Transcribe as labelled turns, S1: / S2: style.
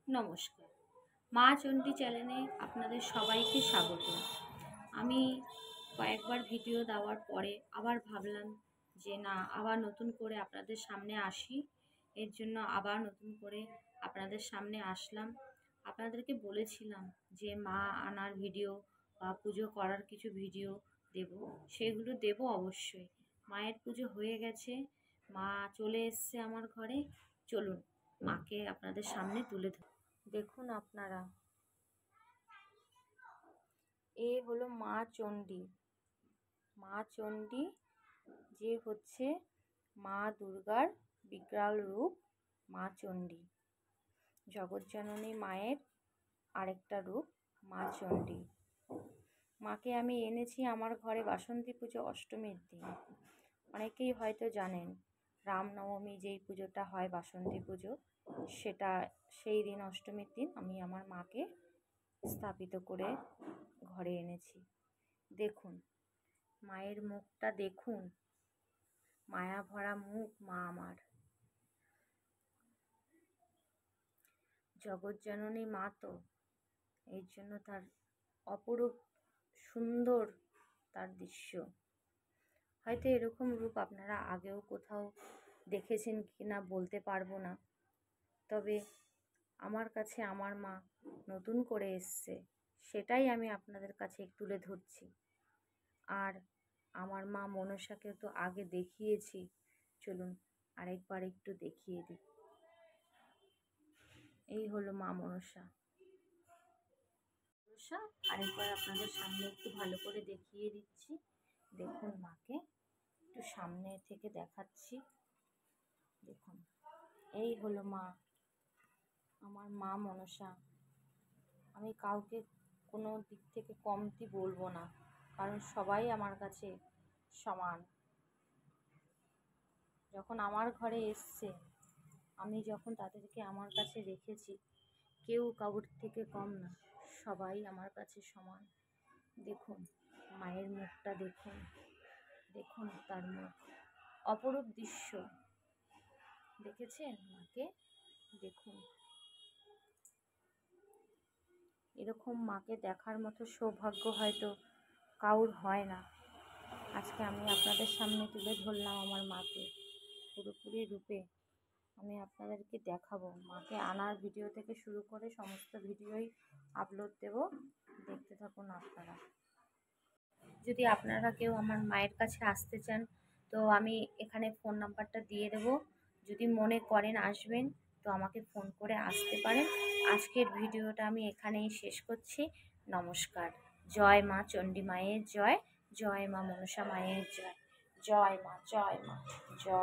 S1: নমস্কার, মা চণ্ডী চ্যানেলে আপনাদের সবাইকে স্বাগত। আমি কয়েকবার ভিডিও দেওয়ার পরে আবার ভাবলাম যে না, আবার নতুন করে আপনাদের সামনে আসি। এর জন্য আবার নতুন করে আপনাদের সামনে আসলাম। আপনাদেরকে বলেছিলাম যে মা আনার ভিডিও বা পুজো করার কিছু ভিডিও দেব, সেগুলো দেব অবশ্যই। মায়ের পুজো হয়ে গেছে, মা চলে এসছে আমার ঘরে। চলুন মাকে আপনাদের সামনে তুলে ধরি। দেখুন আপনারা, এ হলো মা চণ্ডী। মা চণ্ডী যে হচ্ছে মা দুর্গার বিকরাল রূপ, মা চণ্ডী জগজ্জননী মায়ের আরেকটা রূপ, মা চণ্ডী। মাকে আমি এনেছি আমার ঘরে বাসন্তী পুজো অষ্টমীর দিন। অনেকেই হয়তো জানেন রামনবমী যেই পুজোটা হয় বাসন্তী পুজো, সেটা সেই দিন অষ্টমীর দিন আমি আমার মাকে স্থাপিত করে ঘরে এনেছি। দেখুন মায়ের মুখটা, দেখুন মায়া ভরা মুখ মা আমার। জগজ্জননী মা তো, এই জন্য তার অপরূপ সুন্দর তার দৃশ্য। হয়তো এরকম রূপ আপনারা আগেও কোথাও দেখেছেন কি না বলতে পারবো না, তবে আমার কাছে আমার মা নতুন করে এসছে, সেটাই আমি আপনাদের কাছে তুলে ধরছি। আর আমার মা মনসাকে তো আগে দেখিয়েছি, চলুন আরেকবার একটু দেখিয়ে দিই। এই হলো মা মনসা। আরেকবার আপনাদের সামনে একটু ভালো করে দেখিয়ে দিচ্ছি। দেখুন মাকে একটু সামনে থেকে দেখাচ্ছি। দেখুন এই হলো মা, আমার মা মনসা। আমি কাউকে কোনো দিক থেকে কমতি বলবো না, কারণ সবাই আমার কাছে সমান। যখন আমার ঘরে এসছে, আমি যখন তাদেরকে আমার কাছে রেখেছি, কেউ কারোর থেকে কম না, সবাই আমার কাছে সমান। দেখুন মায়ের মুখটা, দেখুন দেখুন তার মুখ, অপরূপ দৃশ্য। দেখেছেন মাকে? দেখুন এরকম মাকে দেখার মতো সৌভাগ্য হয়তো কারোর হয় না। আজকে আমি আপনাদের সামনে তুলে ধরলাম আমার মাকে পুরোপুরি রূপে। আমি আপনাদেরকে দেখাবো মাকে আনার ভিডিও থেকে শুরু করে সমস্ত ভিডিওই আপলোড দেব, দেখতে থাকুন আপনারা। যদি আপনারা কেউ আমার মায়ের কাছে আসতে চান, তো আমি এখানে ফোন নাম্বারটা দিয়ে দেব। যদি মনে করেন আসবেন, তো আমাকে ফোন করে আসতে পারেন। আজকের ভিডিওটা আমি এখানেই শেষ করছি। নমস্কার। জয় মা চণ্ডী মায়ের জয়, জয় মা মনসা মায়ের জয়, জয় মা, জয় মা, জয়।